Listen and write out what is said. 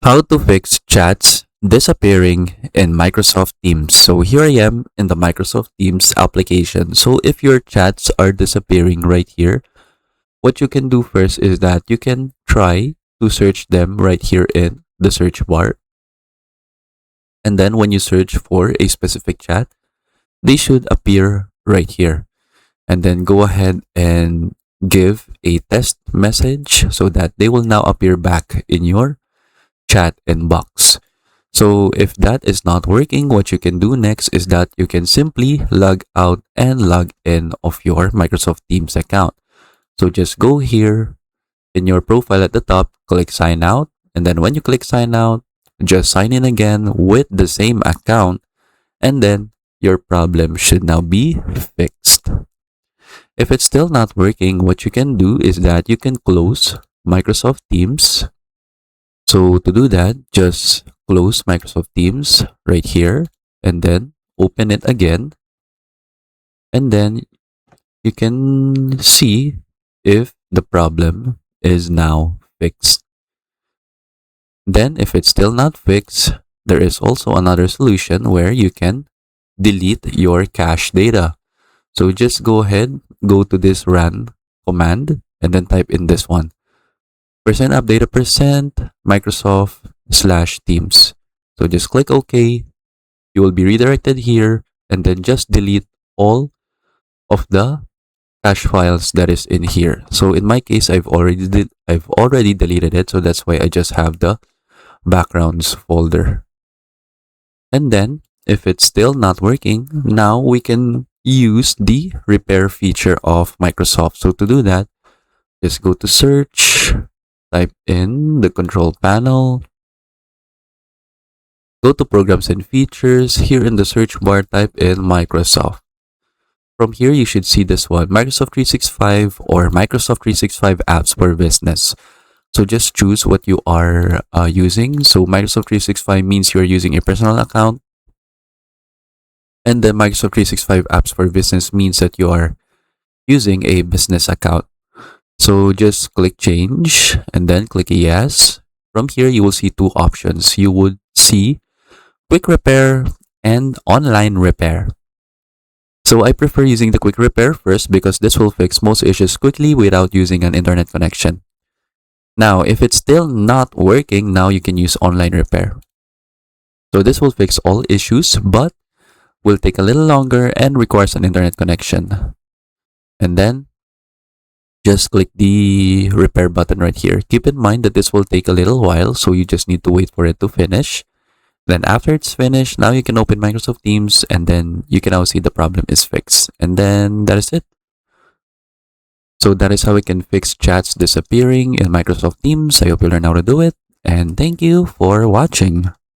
How to fix chats disappearing in Microsoft Teams. So here I am in the Microsoft Teams application. So if your chats are disappearing right here, what you can do first is that you can try to search them right here in the search bar. And then when you search for a specific chat, they should appear right here. And then go ahead and give a test message so that they will now appear back in your chat inbox. So if that is not working, what you can do next is that you can simply log out and log in of your Microsoft Teams account. So just go here in your profile at the top, click sign out. And then when you click sign out, just sign in again with the same account. And then your problem should now be fixed. If it's still not working, what you can do is that you can close Microsoft Teams. So to do that, just close Microsoft Teams right here and then open it again. And then you can see if the problem is now fixed. Then if it's still not fixed, there is also another solution where you can delete your cache data. So just go ahead, go to this run command and then type in this one. %update Microsoft/Teams. So just click OK. You will be redirected here and then just delete all of the cache files that is in here. So in my case, I've already deleted it. So that's why I just have the backgrounds folder. And then if it's still not working, now we can use the repair feature of Microsoft. So to do that, just go to search, type in the control panel, go to programs and features. Here in the search bar, type in Microsoft. From here, you should see this one, Microsoft 365 or Microsoft 365 apps for business. So just choose what you are using. So Microsoft 365 means you're using a personal account. And then Microsoft 365 apps for business means that you are using a business account. So just click change and then click yes. From here, you will see two options. You would see quick repair and online repair. So I prefer using the quick repair first because this will fix most issues quickly without using an internet connection. Now, if it's still not working, now you can use online repair. So this will fix all issues, but will take a little longer and requires an internet connection. And then just click the repair button right here. Keep in mind that this will take a little while, so you just need to wait for it to finish. Then after it's finished, now you can open Microsoft Teams and then you can now see the problem is fixed. And then that is it. So that is how we can fix chats disappearing in Microsoft Teams. I hope you learn how to do it. And thank you for watching.